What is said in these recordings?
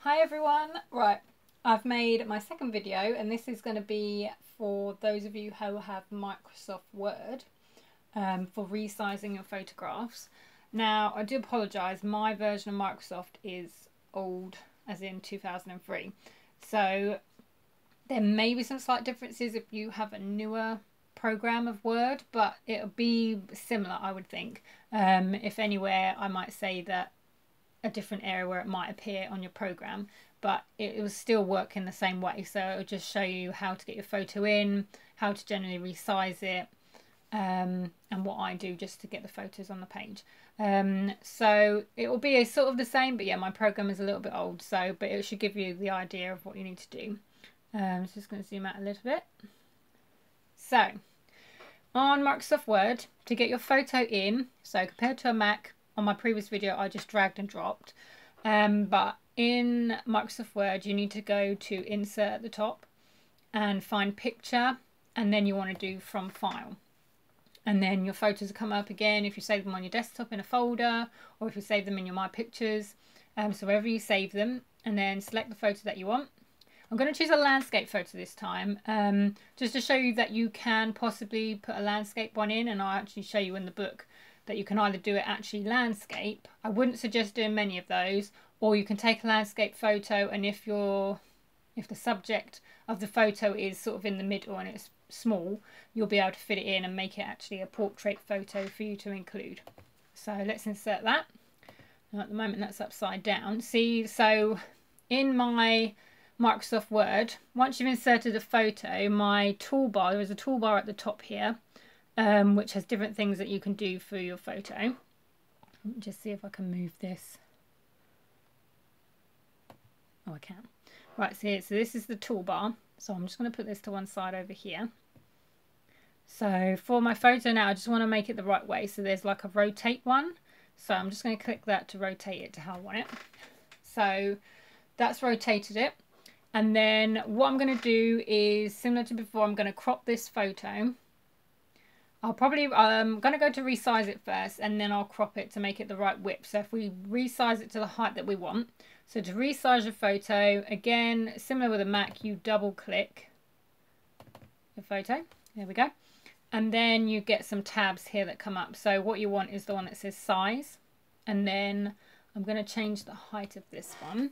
Hi everyone, right, I've made my second video and this is going to be for those of you who have Microsoft Word for resizing your photographs. Now I do apologise, my version of Microsoft is old, as in 2003, so there may be some slight differences if you have a newer program of Word, but it'll be similar, I would think. If anywhere, I might say that a different area where it might appear on your program, but it will still work in the same way. So it'll just show you how to get your photo in, how to generally resize it, and what I do just to get the photos on the page. So it will be sort of the same, but yeah, my program is a little bit old, so but it should give you the idea of what you need to do. So just going to zoom out a little bit. So on Microsoft Word, to get your photo in, so compared to a Mac, on my previous video I just dragged and dropped, but in Microsoft Word you need to go to Insert at the top and find Picture, and then you want to do From File, and then your photos will come up again if you save them on your desktop in a folder, or if you save them in your My Pictures, so wherever you save them, and then select the photo that you want. I'm going to choose a landscape photo this time, just to show you that you can possibly put a landscape one in, and I'll actually show you in the book that you can either do it actually landscape. I wouldn't suggest doing many of those, or you can take a landscape photo, and if the subject of the photo is sort of in the middle and it's small, you'll be able to fit it in and make it actually a portrait photo for you to include. So let's insert that. Now at the moment that's upside down. See, so in my Microsoft Word, once you've inserted a photo, my toolbar, there is a toolbar at the top here, which has different things that you can do for your photo. Let me just see if I can move this. Oh, I can. Right, so this is the toolbar. So I'm just going to put this to one side over here. So for my photo now, I just want to make it the right way. So there's like a rotate one. So I'm just going to click that to rotate it to how I want it. So that's rotated it. And then what I'm going to do is, similar to before, I'm going to crop this photo. I'm going to go to resize it first, and then I'll crop it to make it the right width. So if we resize it to the height that we want. So to resize your photo, again, similar with a Mac, you double click the photo. There we go. And then you get some tabs here that come up. So what you want is the one that says size. And then I'm going to change the height of this one.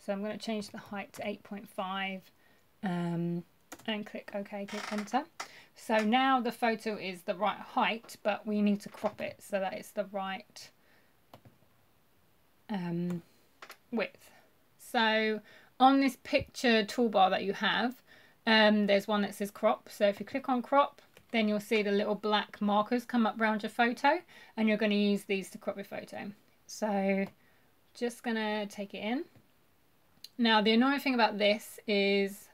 So I'm going to change the height to 8.5. And click OK, click enter. So now the photo is the right height, but we need to crop it so that it's the right width. So on this picture toolbar that you have, there's one that says crop. So if you click on crop, then you'll see the little black markers come up around your photo, and you're going to use these to crop your photo. So just going to take it in. Now the annoying thing about this is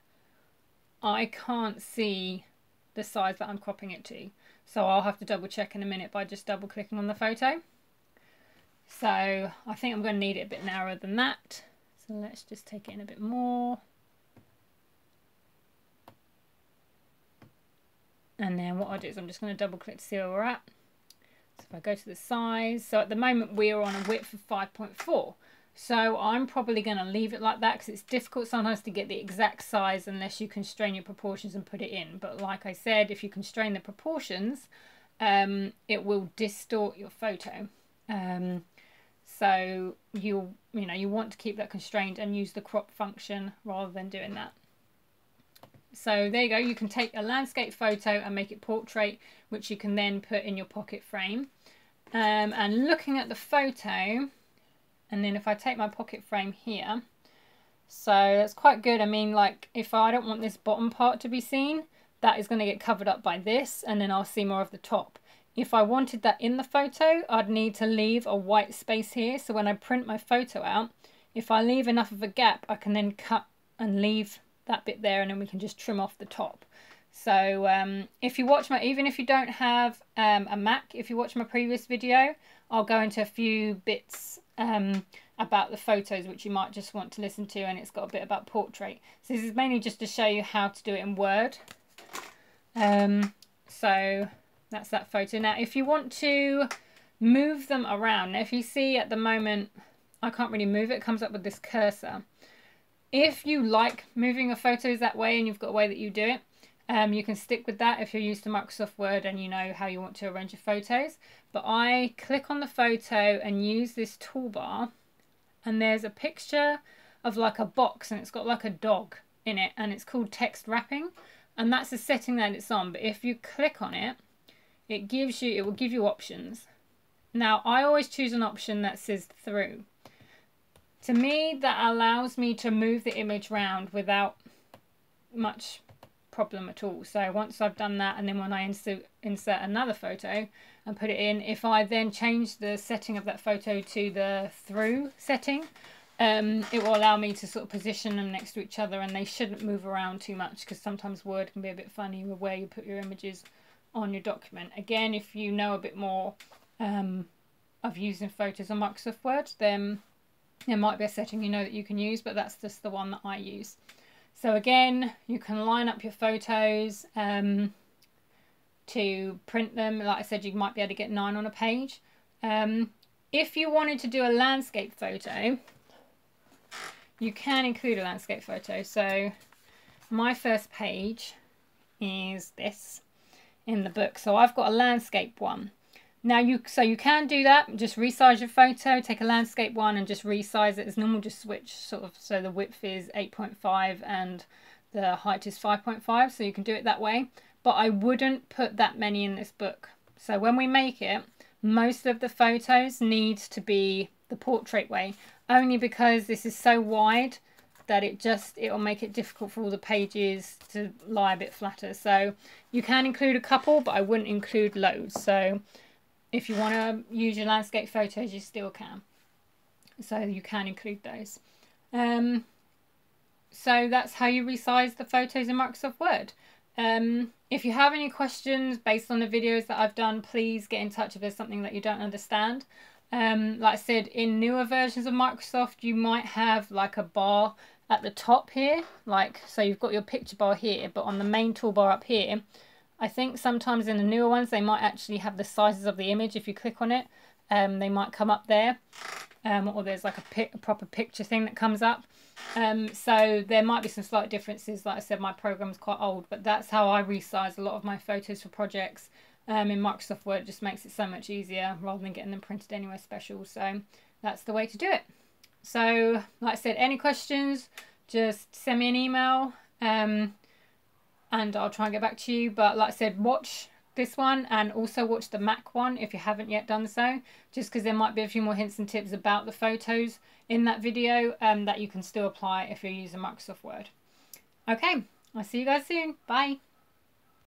I can't see the size that I'm cropping it to, so I'll have to double check in a minute by just double clicking on the photo. So I think I'm going to need it a bit narrower than that, so let's just take it in a bit more, and then what I'll do is I'm just going to double click to see where we're at. So if I go to the size, so at the moment we are on a width of 5.4. So I'm probably going to leave it like that, because it's difficult sometimes to get the exact size unless you constrain your proportions and put it in. But like I said, if you constrain the proportions, it will distort your photo. So you want to keep that constrained and use the crop function rather than doing that. So there you go. You can take a landscape photo and make it portrait, which you can then put in your pocket frame. And looking at the photo, and then if I take my pocket frame here, so that's quite good. I mean, like, if I don't want this bottom part to be seen, that is going to get covered up by this, and then I'll see more of the top. If I wanted that in the photo, I'd need to leave a white space here. So when I print my photo out, if I leave enough of a gap, I can then cut and leave that bit there, and then we can just trim off the top. So if you watch even if you don't have a Mac, if you watch my previous video, I'll go into a few bits about the photos which you might just want to listen to, and it's got a bit about portrait. So this is mainly just to show you how to do it in Word. So that's that photo. Now if you want to move them around, now if you see at the moment I can't really move it. It comes up with this cursor. If you like moving your photos that way and you've got a way that you do it, you can stick with that if you're used to Microsoft Word and you know how you want to arrange your photos. But I click on the photo and use this toolbar, and there's a picture of like a box and it's got like a dog in it, and it's called text wrapping, and that's the setting that it's on. But if you click on it, it will give you options. Now I always choose an option that says through. To me, that allows me to move the image around without much problem at all. So once I've done that, and then when I insert another photo and put it in, if I then change the setting of that photo to the through setting, it will allow me to sort of position them next to each other, and they shouldn't move around too much, because sometimes Word can be a bit funny with where you put your images on your document. Again, if you know a bit more of using photos on Microsoft Word, then there might be a setting you know that you can use, but that's just the one that I use. So again, you can line up your photos to print them. Like I said, you might be able to get 9 on a page. If you wanted to do a landscape photo, you can include a landscape photo. So my first page is this in the book. So I've got a landscape one. Now you can do that, just resize your photo, take a landscape one and just resize it as normal, just switch sort of, so the width is 8.5 and the height is 5.5, so you can do it that way. But I wouldn't put that many in this book. So when we make it, most of the photos need to be the portrait way, only because this is so wide that it'll make it difficult for all the pages to lie a bit flatter. So you can include a couple, but I wouldn't include loads. So if you want to use your landscape photos, you still can. So you can include those. So that's how you resize the photos in Microsoft Word. If you have any questions based on the videos that I've done, please get in touch if there's something that you don't understand. Like I said, in newer versions of Microsoft, you might have like a bar at the top here. So you've got your picture bar here, but on the main toolbar up here, I think sometimes in the newer ones, they might actually have the sizes of the image. If you click on it, they might come up there. Or there's like a proper picture thing that comes up. So there might be some slight differences. Like I said, my program's quite old, but that's how I resize a lot of my photos for projects. In Microsoft Word, it just makes it so much easier rather than getting them printed anywhere special. So that's the way to do it. So like I said, any questions, just send me an email. And I'll try and get back to you. But like I said, watch this one and also watch the Mac one if you haven't yet done so, just because there might be a few more hints and tips about the photos in that video that you can still apply if you're using Microsoft Word. Okay, I'll see you guys soon. Bye.